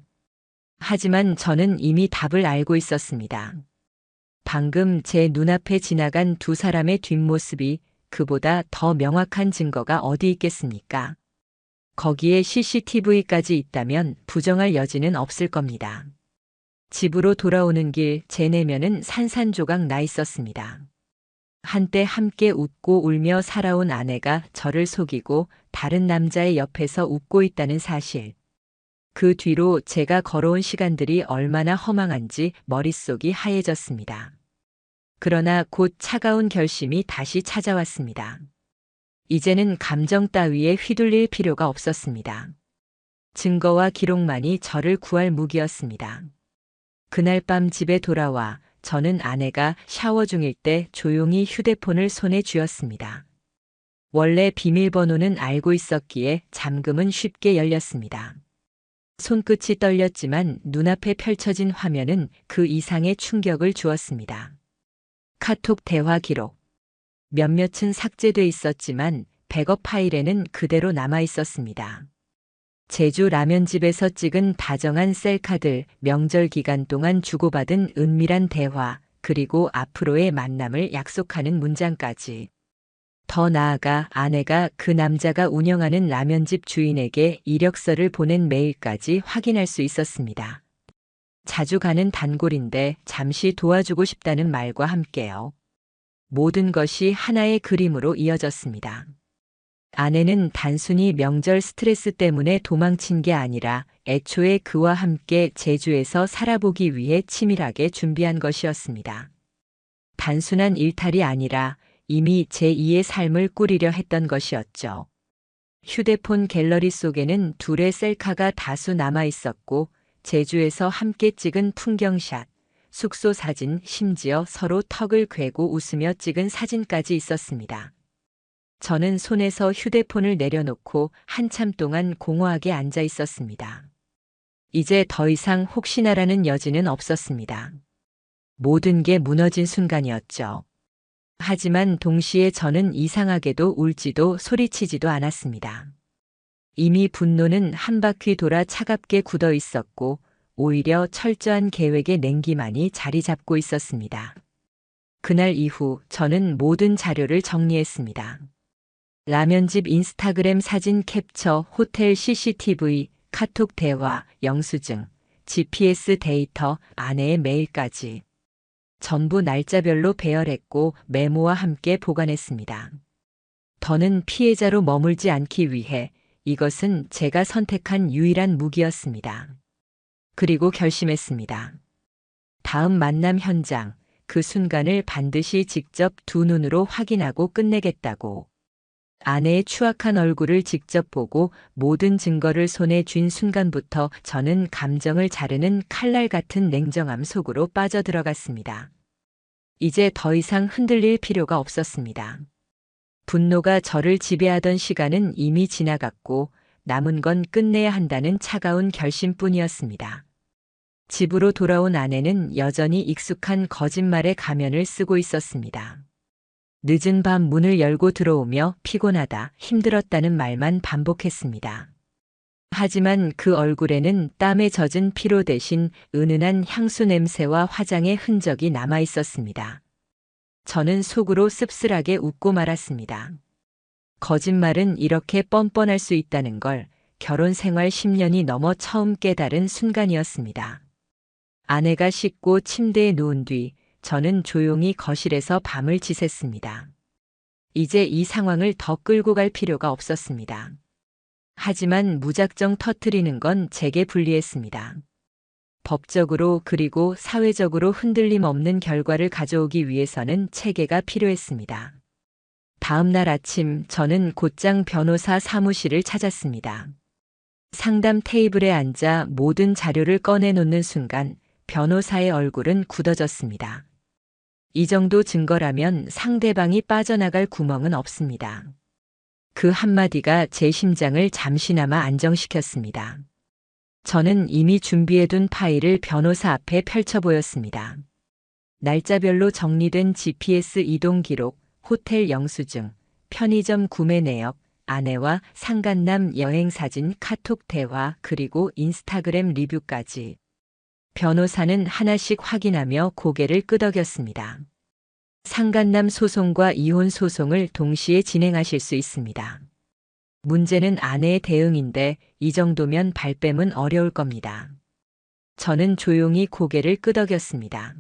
하지만 저는 이미 답을 알고 있었습니다. 방금 제 눈앞에 지나간 두 사람의 뒷모습이 그보다 더 명확한 증거가 어디 있겠습니까? 거기에 CCTV까지 있다면 부정할 여지는 없을 겁니다. 집으로 돌아오는 길 제 내면은 산산조각 나 있었습니다. 한때 함께 웃고 울며 살아온 아내가 저를 속이고 다른 남자의 옆에서 웃고 있다는 사실. 그 뒤로 제가 걸어온 시간들이 얼마나 허망한지 머릿속이 하얘졌습니다. 그러나 곧 차가운 결심이 다시 찾아왔습니다. 이제는 감정 따위에 휘둘릴 필요가 없었습니다. 증거와 기록만이 저를 구할 무기였습니다. 그날 밤 집에 돌아와 저는 아내가 샤워 중일 때 조용히 휴대폰을 손에 쥐었습니다. 원래 비밀번호는 알고 있었기에 잠금은 쉽게 열렸습니다. 손끝이 떨렸지만 눈앞에 펼쳐진 화면은 그 이상의 충격을 주었습니다. 카톡 대화 기록. 몇몇은 삭제돼 있었지만 백업 파일에는 그대로 남아 있었습니다. 제주 라면집에서 찍은 다정한 셀카들, 명절 기간 동안 주고받은 은밀한 대화, 그리고 앞으로의 만남을 약속하는 문장까지. 더 나아가 아내가 그 남자가 운영하는 라면집 주인에게 이력서를 보낸 메일까지 확인할 수 있었습니다. 자주 가는 단골인데 잠시 도와주고 싶다는 말과 함께요. 모든 것이 하나의 그림으로 이어졌습니다. 아내는 단순히 명절 스트레스 때문에 도망친 게 아니라 애초에 그와 함께 제주에서 살아보기 위해 치밀하게 준비한 것이었습니다. 단순한 일탈이 아니라 이미 제2의 삶을 꾸리려 했던 것이었죠. 휴대폰 갤러리 속에는 둘의 셀카가 다수 남아 있었고 제주에서 함께 찍은 풍경샷, 숙소 사진, 심지어 서로 턱을 괴고 웃으며 찍은 사진까지 있었습니다. 저는 손에서 휴대폰을 내려놓고 한참 동안 공허하게 앉아 있었습니다. 이제 더 이상 혹시나라는 여지는 없었습니다. 모든 게 무너진 순간이었죠. 하지만 동시에 저는 이상하게도 울지도 소리치지도 않았습니다. 이미 분노는 한 바퀴 돌아 차갑게 굳어 있었고 오히려 철저한 계획의 냉기만이 자리 잡고 있었습니다. 그날 이후 저는 모든 자료를 정리했습니다. 라면집 인스타그램 사진 캡처, 호텔 CCTV, 카톡 대화, 영수증, GPS 데이터, 아내의 메일까지. 전부 날짜별로 배열했고 메모와 함께 보관했습니다. 더는 피해자로 머물지 않기 위해 이것은 제가 선택한 유일한 무기였습니다. 그리고 결심했습니다. 다음 만남 현장, 그 순간을 반드시 직접 두 눈으로 확인하고 끝내겠다고. 아내의 추악한 얼굴을 직접 보고 모든 증거를 손에 쥔 순간부터 저는 감정을 자르는 칼날 같은 냉정함 속으로 빠져들어갔습니다. 이제 더 이상 흔들릴 필요가 없었습니다. 분노가 저를 지배하던 시간은 이미 지나갔고 남은 건 끝내야 한다는 차가운 결심뿐이었습니다. 집으로 돌아온 아내는 여전히 익숙한 거짓말의 가면을 쓰고 있었습니다. 늦은 밤 문을 열고 들어오며 피곤하다, 힘들었다는 말만 반복했습니다. 하지만 그 얼굴에는 땀에 젖은 피로 대신 은은한 향수 냄새와 화장의 흔적이 남아 있었습니다. 저는 속으로 씁쓸하게 웃고 말았습니다. 거짓말은 이렇게 뻔뻔할 수 있다는 걸 결혼 생활 10년이 넘어 처음 깨달은 순간이었습니다. 아내가 씻고 침대에 누운 뒤 저는 조용히 거실에서 밤을 지샜습니다. 이제 이 상황을 더 끌고 갈 필요가 없었습니다. 하지만 무작정 터뜨리는 건 제게 불리했습니다. 법적으로 그리고 사회적으로 흔들림 없는 결과를 가져오기 위해서는 체계가 필요했습니다. 다음 날 아침 저는 곧장 변호사 사무실을 찾았습니다. 상담 테이블에 앉아 모든 자료를 꺼내놓는 순간 변호사의 얼굴은 굳어졌습니다. 이 정도 증거라면 상대방이 빠져나갈 구멍은 없습니다. 그 한마디가 제 심장을 잠시나마 안정시켰습니다. 저는 이미 준비해둔 파일을 변호사 앞에 펼쳐 보였습니다. 날짜별로 정리된 GPS 이동 기록, 호텔 영수증, 편의점 구매 내역, 아내와 상간남 여행 사진, 카톡 대화, 그리고 인스타그램 리뷰까지. 변호사는 하나씩 확인하며 고개를 끄덕였습니다. 상간남 소송과 이혼 소송을 동시에 진행하실 수 있습니다. 문제는 아내의 대응인데 이 정도면 발뺌은 어려울 겁니다. 저는 조용히 고개를 끄덕였습니다.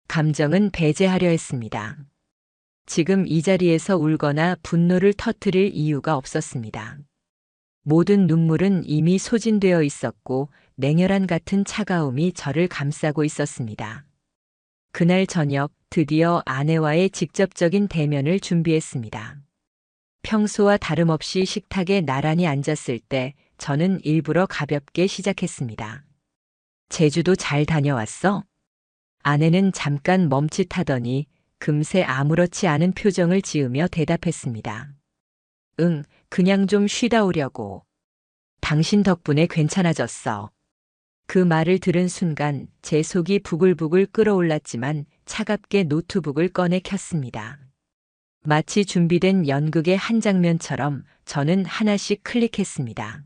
감정은 배제하려 했습니다. 지금 이 자리에서 울거나 분노를 터뜨릴 이유가 없었습니다. 모든 눈물은 이미 소진되어 있었고 냉혈한 같은 차가움이 저를 감싸고 있었습니다. 그날 저녁 드디어 아내와의 직접적인 대면을 준비했습니다. 평소와 다름없이 식탁에 나란히 앉았을 때 저는 일부러 가볍게 시작했습니다. 제주도 잘 다녀왔어? 아내는 잠깐 멈칫하더니 금세 아무렇지 않은 표정을 지으며 대답했습니다. 응, 그냥 좀 쉬다 오려고. 당신 덕분에 괜찮아졌어. 그 말을 들은 순간 제 속이 부글부글 끓어올랐지만 차갑게 노트북을 꺼내 켰습니다. 마치 준비된 연극의 한 장면처럼 저는 하나씩 클릭했습니다.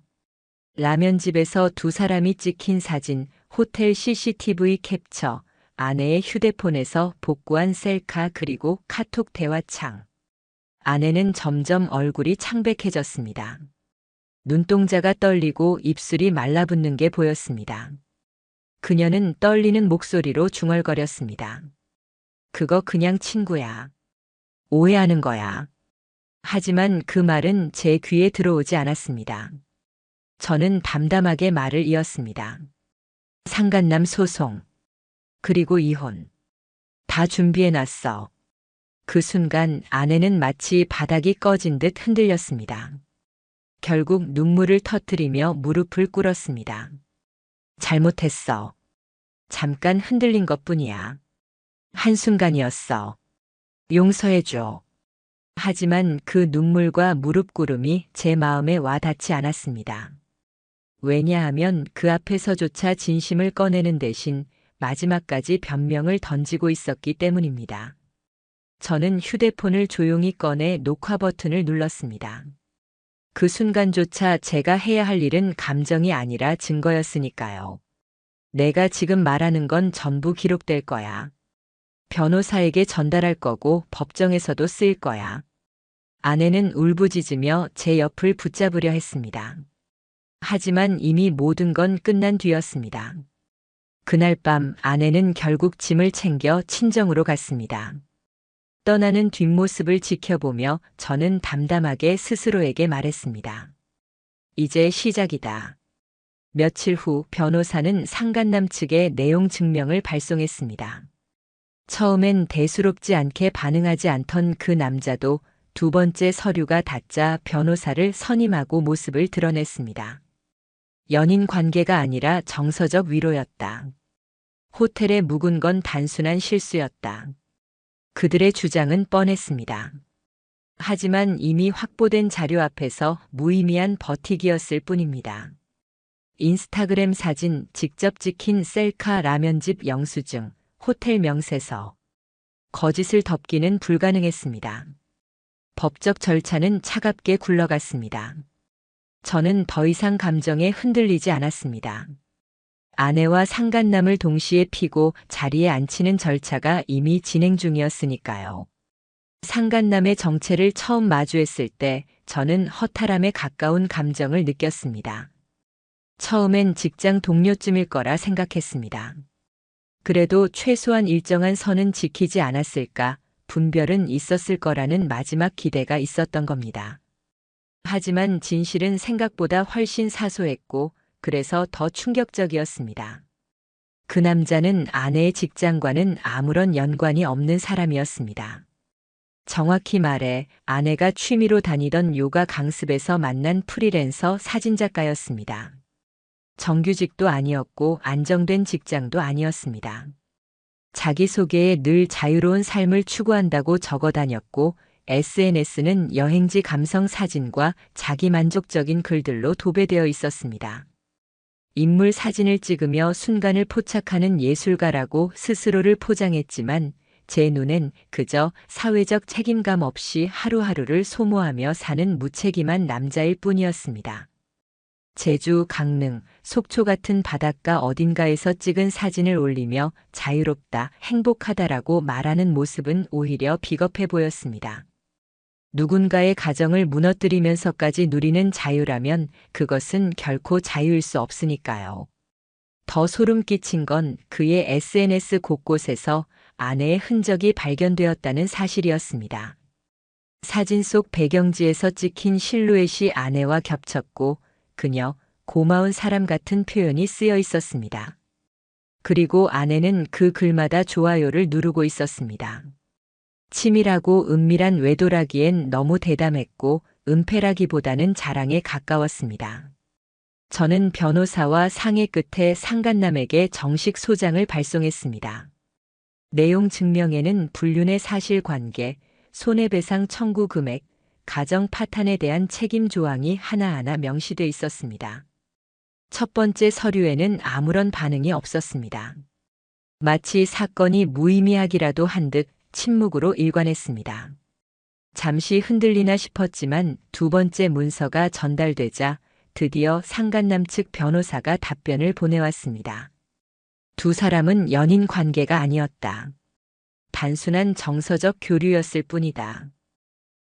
라면집에서 두 사람이 찍힌 사진, 호텔 CCTV 캡처, 아내의 휴대폰에서 복구한 셀카 그리고 카톡 대화창. 아내는 점점 얼굴이 창백해졌습니다. 눈동자가 떨리고 입술이 말라붙는 게 보였습니다. 그녀는 떨리는 목소리로 중얼거렸습니다. 그거 그냥 친구야. 오해하는 거야. 하지만 그 말은 제 귀에 들어오지 않았습니다. 저는 담담하게 말을 이었습니다. 상간남 소송. 그리고 이혼. 다 준비해놨어. 그 순간 아내는 마치 바닥이 꺼진 듯 흔들렸습니다. 결국 눈물을 터뜨리며 무릎을 꿇었습니다. 잘못했어. 잠깐 흔들린 것뿐이야. 한순간이었어. 용서해줘. 하지만 그 눈물과 무릎 꿇음이 제 마음에 와 닿지 않았습니다. 왜냐하면 그 앞에서조차 진심을 꺼내는 대신 마지막까지 변명을 던지고 있었기 때문입니다. 저는 휴대폰을 조용히 꺼내 녹화 버튼을 눌렀습니다. 그 순간조차 제가 해야 할 일은 감정이 아니라 증거였으니까요. 내가 지금 말하는 건 전부 기록될 거야. 변호사에게 전달할 거고 법정에서도 쓰일 거야. 아내는 울부짖으며 제 옆을 붙잡으려 했습니다. 하지만 이미 모든 건 끝난 뒤였습니다. 그날 밤 아내는 결국 짐을 챙겨 친정으로 갔습니다. 떠나는 뒷모습을 지켜보며 저는 담담하게 스스로에게 말했습니다. 이제 시작이다. 며칠 후 변호사는 상간남 측에 내용 증명을 발송했습니다. 처음엔 대수롭지 않게 반응하지 않던 그 남자도 두 번째 서류가 닿자 변호사를 선임하고 모습을 드러냈습니다. 연인 관계가 아니라 정서적 위로였다. 호텔에 묵은 건 단순한 실수였다. 그들의 주장은 뻔했습니다. 하지만 이미 확보된 자료 앞에서 무의미한 버티기였을 뿐입니다. 인스타그램 사진, 직접 찍힌 셀카, 라면집 영수증, 호텔 명세서. 거짓을 덮기는 불가능했습니다. 법적 절차는 차갑게 굴러갔습니다. 저는 더 이상 감정에 흔들리지 않았습니다. 아내와 상간남을 동시에 피고 자리에 앉히는 절차가 이미 진행 중이었으니까요. 상간남의 정체를 처음 마주했을 때 저는 허탈함에 가까운 감정을 느꼈습니다. 처음엔 직장 동료쯤일 거라 생각했습니다. 그래도 최소한 일정한 선은 지키지 않았을까, 분별은 있었을 거라는 마지막 기대가 있었던 겁니다. 하지만 진실은 생각보다 훨씬 사소했고, 그래서 더 충격적이었습니다. 그 남자는 아내의 직장과는 아무런 연관이 없는 사람이었습니다. 정확히 말해 아내가 취미로 다니던 요가 강습에서 만난 프리랜서 사진작가였습니다. 정규직도 아니었고 안정된 직장도 아니었습니다. 자기소개에 늘 자유로운 삶을 추구한다고 적어 다녔고 SNS는 여행지 감성 사진과 자기만족적인 글들로 도배되어 있었습니다. 인물 사진을 찍으며 순간을 포착하는 예술가라고 스스로를 포장했지만 제 눈엔 그저 사회적 책임감 없이 하루하루를 소모하며 사는 무책임한 남자일 뿐이었습니다. 제주, 강릉, 속초 같은 바닷가 어딘가에서 찍은 사진을 올리며 자유롭다, 행복하다라고 말하는 모습은 오히려 비겁해 보였습니다. 누군가의 가정을 무너뜨리면서까지 누리는 자유라면 그것은 결코 자유일 수 없으니까요. 더 소름 끼친 건 그의 SNS 곳곳에서 아내의 흔적이 발견되었다는 사실이었습니다. 사진 속 배경지에서 찍힌 실루엣이 아내와 겹쳤고 그녀 고마운 사람 같은 표현이 쓰여 있었습니다. 그리고 아내는 그 글마다 좋아요를 누르고 있었습니다. 치밀하고 은밀한 외도라기엔 너무 대담했고 은폐라기보다는 자랑에 가까웠습니다. 저는 변호사와 상의 끝에 상간남에게 정식 소장을 발송했습니다. 내용 증명에는 불륜의 사실관계, 손해배상 청구 금액, 가정 파탄에 대한 책임 조항이 하나하나 명시돼 있었습니다. 첫 번째 서류에는 아무런 반응이 없었습니다. 마치 사건이 무의미하기라도 한 듯 침묵으로 일관했습니다. 잠시 흔들리나 싶었지만 두 번째 문서가 전달되자 드디어 상간남 측 변호사가 답변을 보내왔습니다. 두 사람은 연인 관계가 아니었다. 단순한 정서적 교류였을 뿐이다.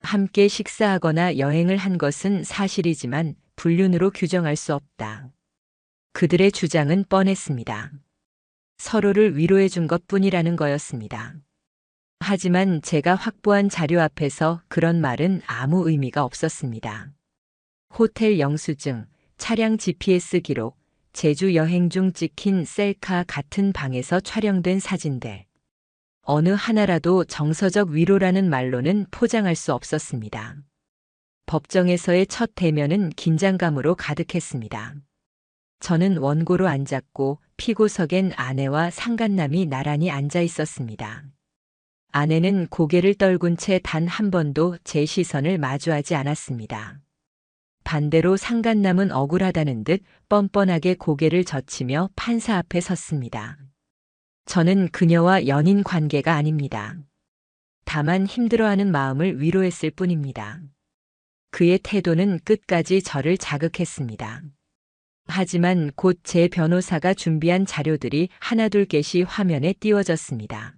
함께 식사하거나 여행을 한 것은 사실이지만 불륜으로 규정할 수 없다. 그들의 주장은 뻔했습니다. 서로를 위로해 준 것뿐이라는 거였습니다. 하지만 제가 확보한 자료 앞에서 그런 말은 아무 의미가 없었습니다. 호텔 영수증, 차량 GPS 기록, 제주 여행 중 찍힌 셀카 같은 방에서 촬영된 사진들. 어느 하나라도 정서적 위로라는 말로는 포장할 수 없었습니다. 법정에서의 첫 대면은 긴장감으로 가득했습니다. 저는 원고로 앉았고 피고석엔 아내와 상간남이 나란히 앉아 있었습니다. 아내는 고개를 떨군 채 단 한 번도 제 시선을 마주하지 않았습니다. 반대로 상간남은 억울하다는 듯 뻔뻔하게 고개를 젖히며 판사 앞에 섰습니다. 저는 그녀와 연인 관계가 아닙니다. 다만 힘들어하는 마음을 위로했을 뿐입니다. 그의 태도는 끝까지 저를 자극했습니다. 하지만 곧 제 변호사가 준비한 자료들이 하나둘 씩 화면에 띄워졌습니다.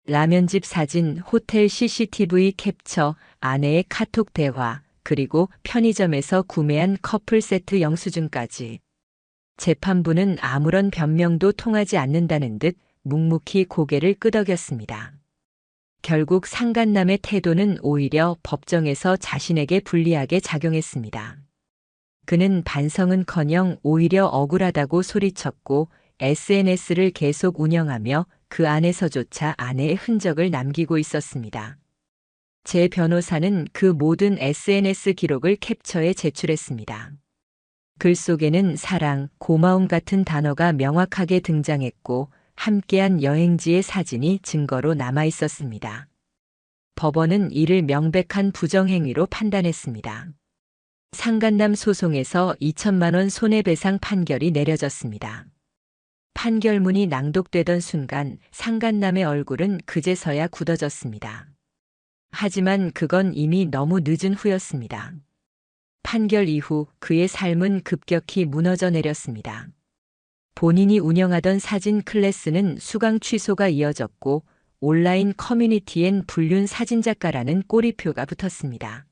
라면집 사진, 호텔 CCTV 캡처, 아내의 카톡 대화, 그리고 편의점에서 구매한 커플 세트 영수증까지. 재판부는 아무런 변명도 통하지 않는다는 듯 묵묵히 고개를 끄덕였습니다. 결국 상간남의 태도는 오히려 법정에서 자신에게 불리하게 작용했습니다. 그는 반성은커녕 오히려 억울하다고 소리쳤고 SNS를 계속 운영하며 그 안에서조차 아내의 흔적을 남기고 있었습니다. 제 변호사는 그 모든 SNS 기록을 캡처해 제출했습니다. 글 속에는 사랑, 고마움 같은 단어가 명확하게 등장했고 함께한 여행지의 사진이 증거로 남아 있었습니다. 법원은 이를 명백한 부정행위로 판단했습니다. 상간남 소송에서 2천만 원 손해배상 판결이 내려졌습니다. 판결문이 낭독되던 순간 상간남의 얼굴은 그제서야 굳어졌습니다. 하지만 그건 이미 너무 늦은 후였습니다. 판결 이후 그의 삶은 급격히 무너져 내렸습니다. 본인이 운영하던 사진 클래스는 수강 취소가 이어졌고 온라인 커뮤니티엔 불륜 사진작가라는 꼬리표가 붙었습니다.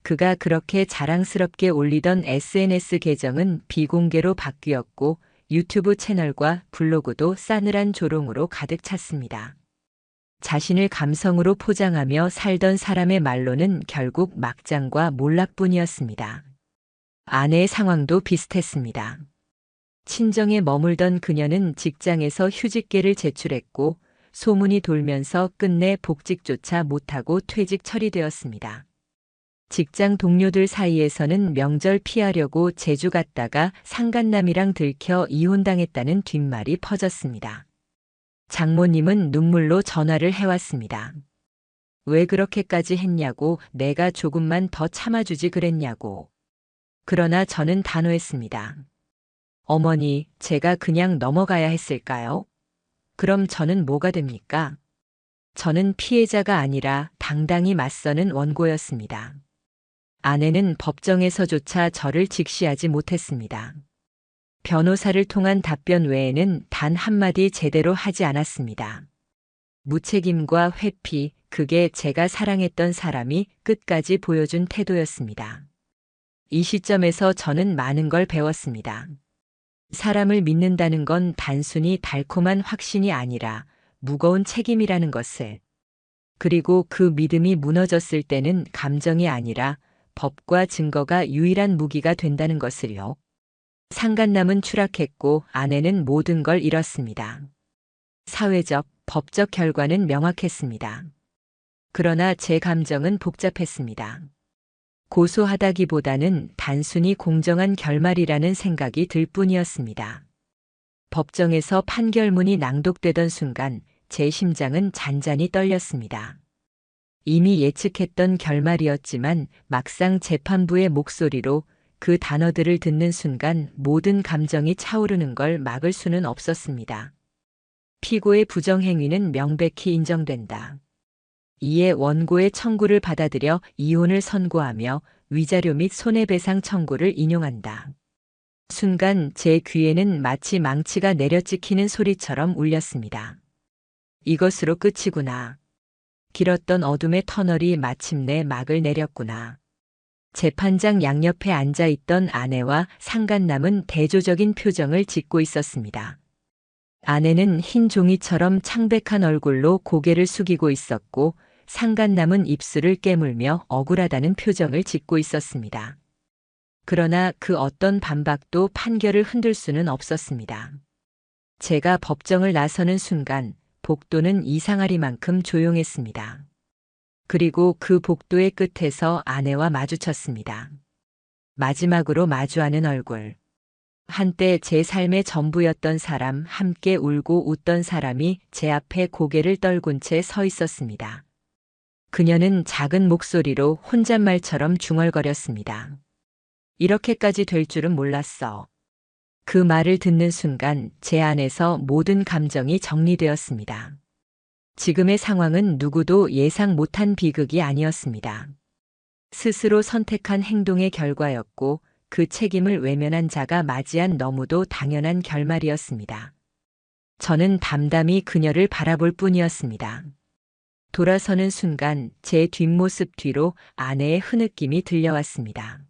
그가 그렇게 자랑스럽게 올리던 SNS 계정은 비공개로 바뀌었고 유튜브 채널과 블로그도 싸늘한 조롱으로 가득 찼습니다. 자신을 감성으로 포장하며 살던 사람의 말로는 결국 막장과 몰락뿐이었습니다. 아내의 상황도 비슷했습니다. 친정에 머물던 그녀는 직장에서 휴직계를 제출했고 소문이 돌면서 끝내 복직조차 못하고 퇴직 처리되었습니다. 직장 동료들 사이에서는 명절 피하려고 제주 갔다가 상간남이랑 들켜 이혼당했다는 뒷말이 퍼졌습니다. 장모님은 눈물로 전화를 해왔습니다. 왜 그렇게까지 했냐고, 내가 조금만 더 참아주지 그랬냐고. 그러나 저는 단호했습니다. 어머니, 제가 그냥 넘어가야 했을까요? 그럼 저는 뭐가 됩니까? 저는 피해자가 아니라 당당히 맞서는 원고였습니다. 아내는 법정에서조차 저를 직시하지 못했습니다. 변호사를 통한 답변 외에는 단 한마디 제대로 하지 않았습니다. 무책임과 회피, 그게 제가 사랑했던 사람이 끝까지 보여준 태도였습니다. 이 시점에서 저는 많은 걸 배웠습니다. 사람을 믿는다는 건 단순히 달콤한 확신이 아니라 무거운 책임이라는 것을. 그리고 그 믿음이 무너졌을 때는 감정이 아니라 법과 증거가 유일한 무기가 된다는 것을요. 상간남은 추락했고 아내는 모든 걸 잃었습니다. 사회적, 법적 결과는 명확했습니다. 그러나 제 감정은 복잡했습니다. 고소하다기보다는 단순히 공정한 결말이라는 생각이 들 뿐이었습니다. 법정에서 판결문이 낭독되던 순간 제 심장은 잔잔히 떨렸습니다. 이미 예측했던 결말이었지만 막상 재판부의 목소리로 그 단어들을 듣는 순간 모든 감정이 차오르는 걸 막을 수는 없었습니다. 피고의 부정행위는 명백히 인정된다. 이에 원고의 청구를 받아들여 이혼을 선고하며 위자료 및 손해배상 청구를 인용한다. 순간 제 귀에는 마치 망치가 내려찍히는 소리처럼 울렸습니다. 이것으로 끝이구나. 길었던 어둠의 터널이 마침내 막을 내렸구나. 재판장 양옆에 앉아있던 아내와 상간남은 대조적인 표정을 짓고 있었습니다. 아내는 흰 종이처럼 창백한 얼굴로 고개를 숙이고 있었고 상간남은 입술을 깨물며 억울하다는 표정을 짓고 있었습니다. 그러나 그 어떤 반박도 판결을 흔들 수는 없었습니다. 제가 법정을 나서는 순간 복도는 이상하리만큼 조용했습니다. 그리고 그 복도의 끝에서 아내와 마주쳤습니다. 마지막으로 마주하는 얼굴. 한때 제 삶의 전부였던 사람, 함께 울고 웃던 사람이 제 앞에 고개를 떨군 채 서 있었습니다. 그녀는 작은 목소리로 혼잣말처럼 중얼거렸습니다. 이렇게까지 될 줄은 몰랐어. 그 말을 듣는 순간 제 안에서 모든 감정이 정리되었습니다. 지금의 상황은 누구도 예상 못한 비극이 아니었습니다. 스스로 선택한 행동의 결과였고 그 책임을 외면한 자가 맞이한 너무도 당연한 결말이었습니다. 저는 담담히 그녀를 바라볼 뿐이었습니다. 돌아서는 순간 제 뒷모습 뒤로 아내의 흐느낌이 들려왔습니다.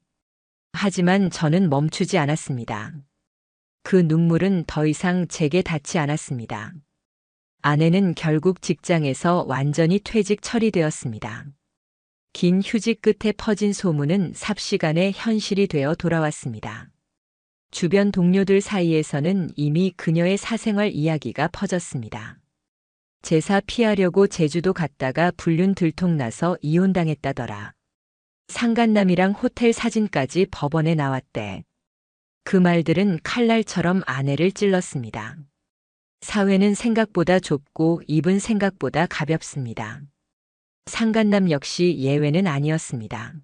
하지만 저는 멈추지 않았습니다. 그 눈물은 더 이상 제게 닿지 않았습니다. 아내는 결국 직장에서 완전히 퇴직 처리되었습니다. 긴 휴직 끝에 퍼진 소문은 삽시간에 현실이 되어 돌아왔습니다. 주변 동료들 사이에서는 이미 그녀의 사생활 이야기가 퍼졌습니다. 제사 피하려고 제주도 갔다가 불륜 들통나서 이혼당했다더라. 상간남이랑 호텔 사진까지 법원에 나왔대. 그 말들은 칼날처럼 아내를 찔렀습니다. 사회는 생각보다 좁고 입은 생각보다 가볍습니다. 상간남 역시 예외는 아니었습니다.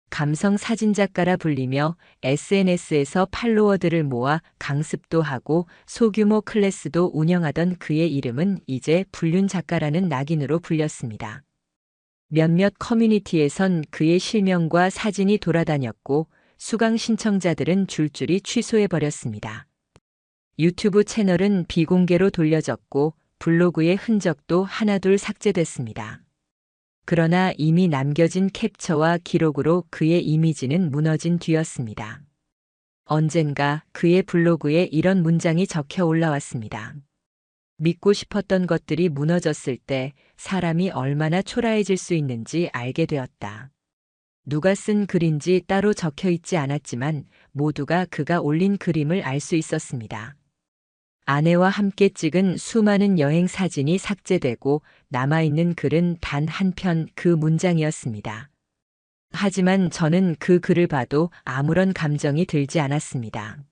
감성 사진작가라 불리며 SNS에서 팔로워들을 모아 강습도 하고 소규모 클래스도 운영하던 그의 이름은 이제 불륜 작가라는 낙인으로 불렸습니다. 몇몇 커뮤니티에선 그의 실명과 사진이 돌아다녔고 수강 신청자들은 줄줄이 취소해버렸습니다. 유튜브 채널은 비공개로 돌려졌고 블로그의 흔적도 하나둘 삭제됐습니다. 그러나 이미 남겨진 캡처와 기록으로 그의 이미지는 무너진 뒤였습니다. 언젠가 그의 블로그에 이런 문장이 적혀 올라왔습니다. 믿고 싶었던 것들이 무너졌을 때 사람이 얼마나 초라해질 수 있는지 알게 되었다. 누가 쓴 글인지 따로 적혀 있지 않았지만 모두가 그가 올린 그림을 알 수 있었습니다. 아내와 함께 찍은 수많은 여행 사진이 삭제되고 남아있는 글은 단 한 편 그 문장이었습니다. 하지만 저는 그 글을 봐도 아무런 감정이 들지 않았습니다.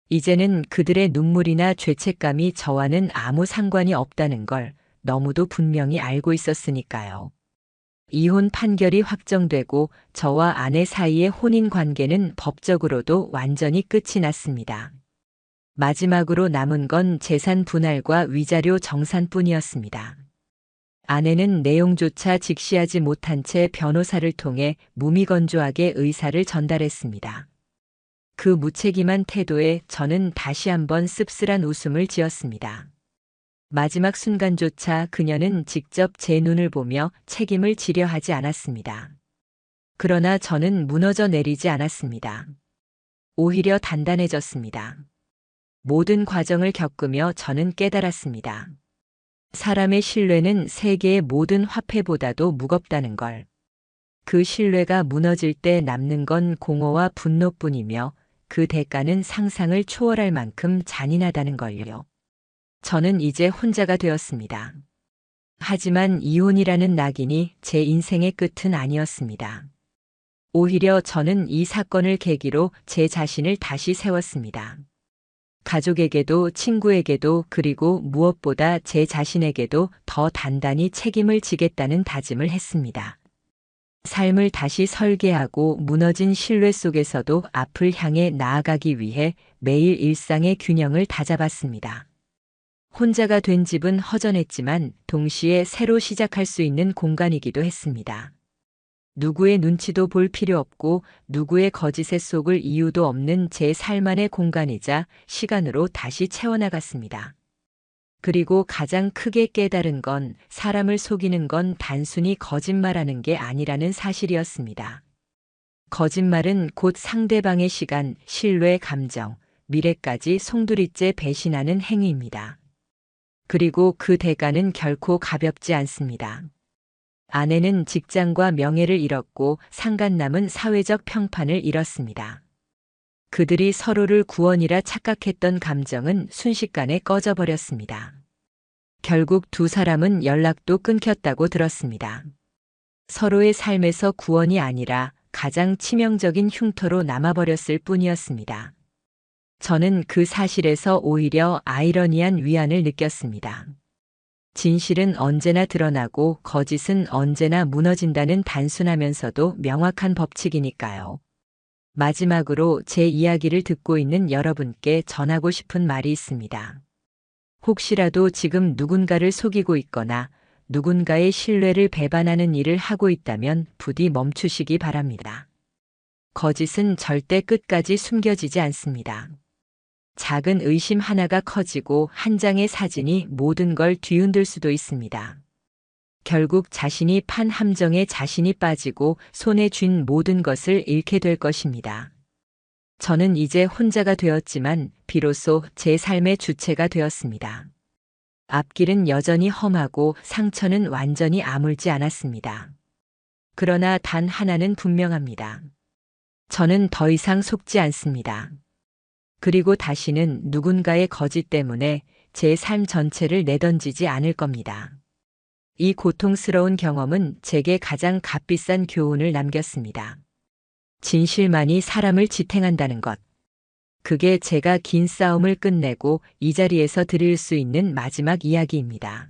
이제는 그들의 눈물이나 죄책감이 저와는 아무 상관이 없다는 걸 너무도 분명히 알고 있었으니까요. 이혼 판결이 확정되고 저와 아내 사이의 혼인 관계는 법적으로도 완전히 끝이 났습니다. 마지막으로 남은 건 재산 분할과 위자료 정산뿐이었습니다. 아내는 내용조차 직시하지 못한 채 변호사를 통해 무미건조하게 의사를 전달했습니다. 그 무책임한 태도에 저는 다시 한번 씁쓸한 웃음을 지었습니다. 마지막 순간조차 그녀는 직접 제 눈을 보며 책임을 지려 하지 않았습니다. 그러나 저는 무너져 내리지 않았습니다. 오히려 단단해졌습니다. 모든 과정을 겪으며 저는 깨달았습니다. 사람의 신뢰는 세계의 모든 화폐보다도 무겁다는 걸. 그 신뢰가 무너질 때 남는 건 공허와 분노뿐이며 그 대가는 상상을 초월할 만큼 잔인하다는 걸요. 저는 이제 혼자가 되었습니다. 하지만 이혼이라는 낙인이 제 인생의 끝은 아니었습니다. 오히려 저는 이 사건을 계기로 제 자신을 다시 세웠습니다. 가족에게도 친구에게도 그리고 무엇보다 제 자신에게도 더 단단히 책임을 지겠다는 다짐을 했습니다. 삶을 다시 설계하고 무너진 신뢰 속에서도 앞을 향해 나아가기 위해 매일 일상의 균형을 다잡았습니다. 혼자가 된 집은 허전했지만 동시에 새로 시작할 수 있는 공간이기도 했습니다. 누구의 눈치도 볼 필요 없고 누구의 거짓에 속을 이유도 없는 제 삶 안의 공간이자 시간으로 다시 채워나갔습니다. 그리고 가장 크게 깨달은 건 사람을 속이는 건 단순히 거짓말하는 게 아니라는 사실이었습니다. 거짓말은 곧 상대방의 시간, 신뢰, 감정, 미래까지 송두리째 배신하는 행위입니다. 그리고 그 대가는 결코 가볍지 않습니다. 아내는 직장과 명예를 잃었고 상간남은 사회적 평판을 잃었습니다. 그들이 서로를 구원이라 착각했던 감정은 순식간에 꺼져버렸습니다. 결국 두 사람은 연락도 끊겼다고 들었습니다. 서로의 삶에서 구원이 아니라 가장 치명적인 흉터로 남아버렸을 뿐이었습니다. 저는 그 사실에서 오히려 아이러니한 위안을 느꼈습니다. 진실은 언제나 드러나고 거짓은 언제나 무너진다는 단순하면서도 명확한 법칙이니까요. 마지막으로 제 이야기를 듣고 있는 여러분께 전하고 싶은 말이 있습니다. 혹시라도 지금 누군가를 속이고 있거나 누군가의 신뢰를 배반하는 일을 하고 있다면 부디 멈추시기 바랍니다. 거짓은 절대 끝까지 숨겨지지 않습니다. 작은 의심 하나가 커지고 한 장의 사진이 모든 걸 뒤흔들 수도 있습니다. 결국 자신이 판 함정에 자신이 빠지고 손에 쥔 모든 것을 잃게 될 것입니다. 저는 이제 혼자가 되었지만 비로소 제 삶의 주체가 되었습니다. 앞길은 여전히 험하고 상처는 완전히 아물지 않았습니다. 그러나 단 하나는 분명합니다. 저는 더 이상 속지 않습니다. 그리고 다시는 누군가의 거짓 때문에 제 삶 전체를 내던지지 않을 겁니다. 이 고통스러운 경험은 제게 가장 값비싼 교훈을 남겼습니다. 진실만이 사람을 지탱한다는 것. 그게 제가 긴 싸움을 끝내고 이 자리에서 드릴 수 있는 마지막 이야기입니다.